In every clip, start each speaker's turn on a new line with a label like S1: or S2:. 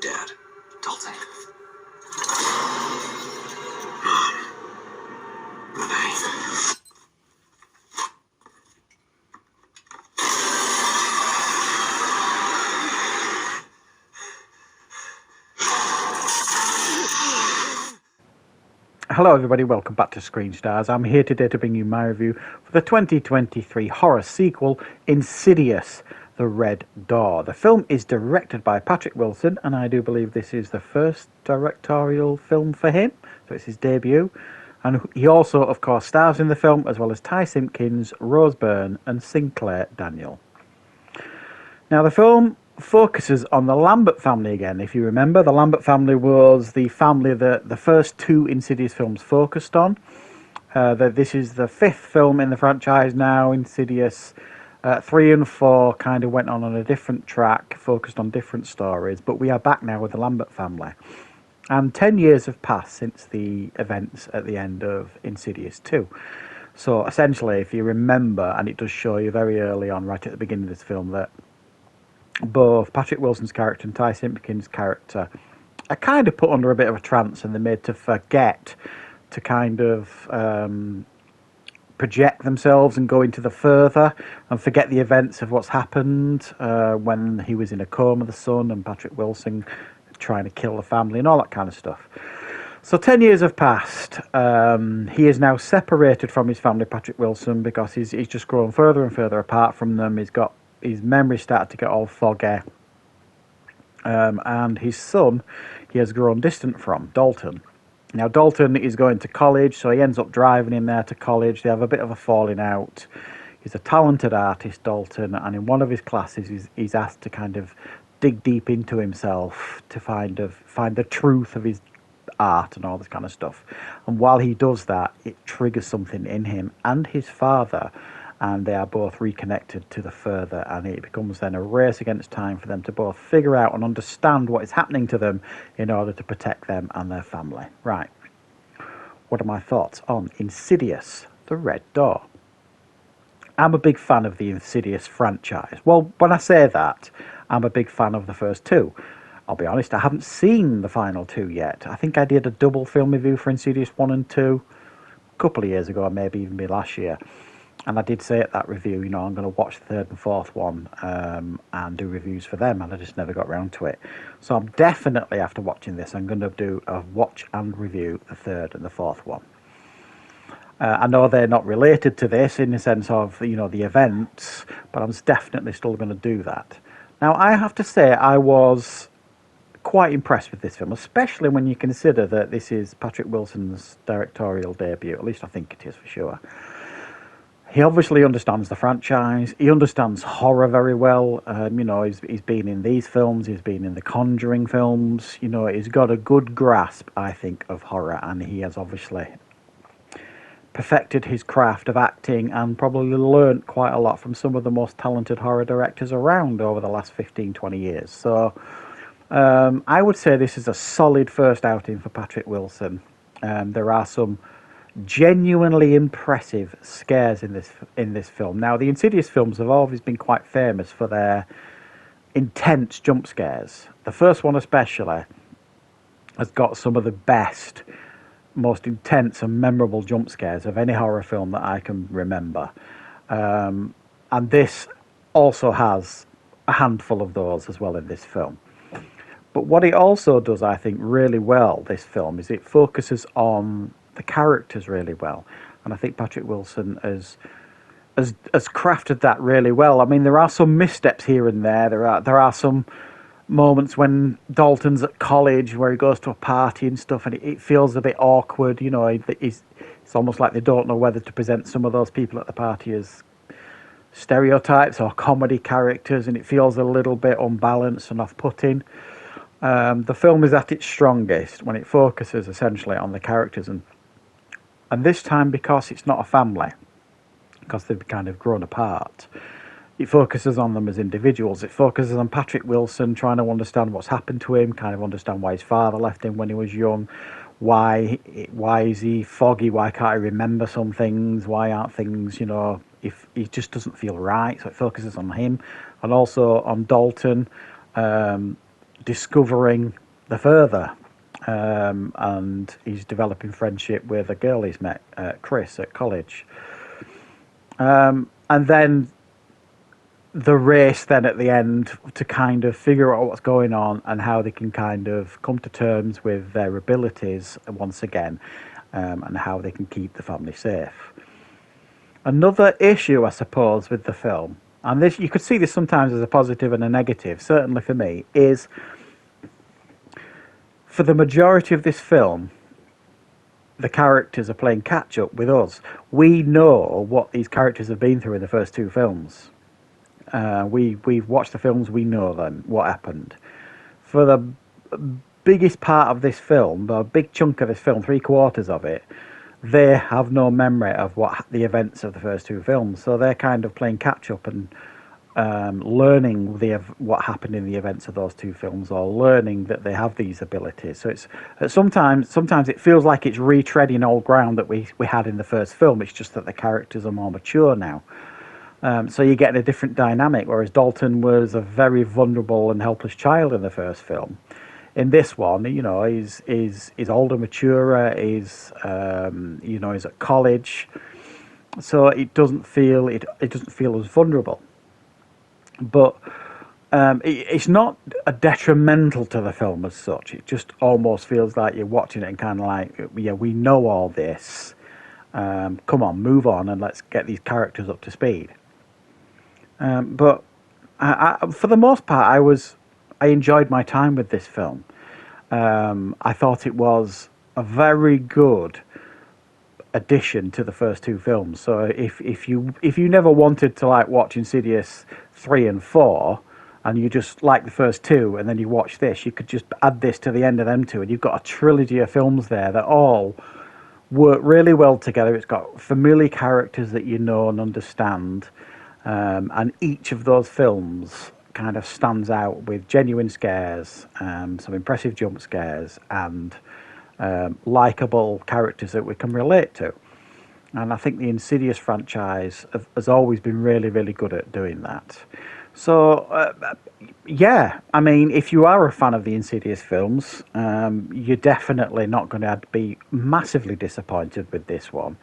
S1: good dad. Dalton. Renee.
S2: Hello everybody, welcome back to Screenstars. I'm here today to bring you my review for the 2023 horror sequel, Insidious, The Red Door. The film is directed by Patrick Wilson, and I do believe this is the first directorial film for him, so it's his debut. And he also, of course, stars in the film, as well as Ty Simpkins, Rose Byrne and Sinclair Daniel. Now the film focuses on the Lambert family again. If you remember, the Lambert family was the family that the first two Insidious films focused on. This is the fifth film in the franchise now. Insidious 3 and 4 kind of went on a different track, focused on different stories, but we are back now with the Lambert family. And 10 years have passed since the events at the end of Insidious 2. So essentially, if you remember, and it does show you very early on, right at the beginning of this film, that both Patrick Wilson's character and Ty Simpkins' character are kind of put under a bit of a trance, and they're made to forget to kind of project themselves and go into the further and forget the events of what's happened when he was in a coma, the son, and Patrick Wilson trying to kill the family and all that kind of stuff. So 10 years have passed. He is now separated from his family, Patrick Wilson, because he's just grown further and further apart from them. His memory started to get all foggy, and his son he has grown distant from, Dalton. Now Dalton is going to college, so he ends up driving him there to college. They have a bit of a falling out. He's a talented artist, Dalton, and in one of his classes he's asked to kind of dig deep into himself to find the truth of his art and all this kind of stuff. And while he does that, it triggers something in him and his father, and they are both reconnected to the further, and it becomes then a race against time for them to both figure out and understand what is happening to them in order to protect them and their family. Right. What are my thoughts on Insidious, The Red Door? I'm a big fan of the Insidious franchise. Well, when I say that, I'm a big fan of the first two. I'll be honest, I haven't seen the final two yet. I think I did a double film review for Insidious 1 and 2 a couple of years ago, or maybe even last year. And I did say at that review, you know, I'm going to watch the third and fourth one and do reviews for them, and I just never got around to it. So I'm definitely, after watching this, I'm going to do a watch and review the third and the fourth one. I know they're not related to this in the sense of, you know, the events, but I'm definitely still going to do that. Now, I have to say I was quite impressed with this film, especially when you consider that this is Patrick Wilson's directorial debut. At least I think it is for sure. He obviously understands the franchise. He understands horror very well. You know, he's been in these films. He's been in the Conjuring films. You know, he's got a good grasp, I think, of horror, and he has obviously perfected his craft of acting and probably learnt quite a lot from some of the most talented horror directors around over the last 15, 20 years. So I would say this is a solid first outing for Patrick Wilson. There are some genuinely impressive scares in this film. Now, the Insidious films have always been quite famous for their intense jump scares. The first one especially has got some of the best, most intense and memorable jump scares of any horror film that I can remember. And this also has a handful of those as well in this film. But what it also does, I think, really well, this film, is it focuses on the characters really well, and I think Patrick Wilson has crafted that really well. I mean, there are some missteps here and there. There are some moments when Dalton's at college where he goes to a party and stuff, and it feels a bit awkward. You know, it's almost like they don't know whether to present some of those people at the party as stereotypes or comedy characters, and it feels a little bit unbalanced and off-putting. The film is at its strongest when it focuses essentially on the characters, and this time, because it's not a family, because they've kind of grown apart, it focuses on them as individuals. It focuses on Patrick Wilson trying to understand what's happened to him, kind of understand why his father left him when he was young, why is he foggy, why can't he remember some things, why aren't things, you know, if he just doesn't feel right. So it focuses on him, and also on Dalton, discovering the further. And he's developing friendship with a girl he's met, Chris, at college. And then the race then at the end to kind of figure out what's going on and how they can kind of come to terms with their abilities once again, and how they can keep the family safe. Another issue, I suppose, with the film, and this you could see this sometimes as a positive and a negative, certainly for me, is for the majority of this film, the characters are playing catch up with us. We know what these characters have been through in the first two films. We've watched the films, we know them, what happened. For the biggest part of this film, a big chunk of this film, 3/4 of it, they have no memory of what the events of the first two films. So they're kind of playing catch up and learning what happened in the events of those two films, or learning that they have these abilities. So it's sometimes it feels like it's retreading old ground that we had in the first film. It's just that the characters are more mature now. So you're getting a different dynamic, whereas Dalton was a very vulnerable and helpless child in the first film. In this one, he's older, maturer, he's at college, so it doesn't feel as vulnerable. But it's not a detrimental to the film as such. It just almost feels like you're watching it and kind of like, yeah, we know all this. Come on, move on, and let's get these characters up to speed. But for the most part, I enjoyed my time with this film. I thought it was a very good addition to the first two films. So if you never wanted to like watch Insidious 3 and 4, and you just like the first two, and then you watch this, you could just add this to the end of them two, and you've got a trilogy of films there that all work really well together. It's got familiar characters that you know and understand. And each of those films kind of stands out with genuine scares, some impressive jump scares, and likeable characters that we can relate to. And I think the Insidious franchise has always been really, really good at doing that. So, yeah, I mean, if you are a fan of the Insidious films, you're definitely not going to be massively disappointed with this one.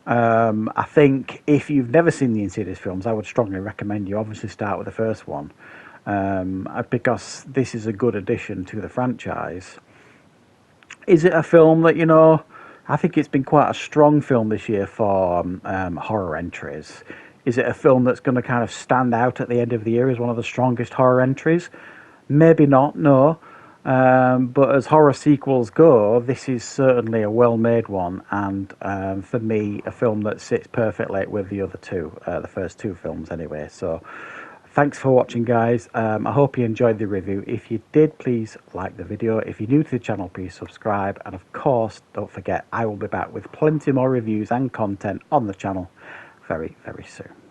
S2: I think if you've never seen the Insidious films, I would strongly recommend you obviously start with the first one, because this is a good addition to the franchise. Is it a film that, I think it's been quite a strong film this year for horror entries. Is it a film that's going to kind of stand out at the end of the year as one of the strongest horror entries? Maybe not, no. But as horror sequels go, this is certainly a well-made one, and for me, a film that sits perfectly with the other two, the first two films anyway. So thanks for watching, guys. I hope you enjoyed the review. If you did, please like the video. If you're new to the channel, please subscribe, and of course, don't forget, I will be back with plenty more reviews and content on the channel very, very soon.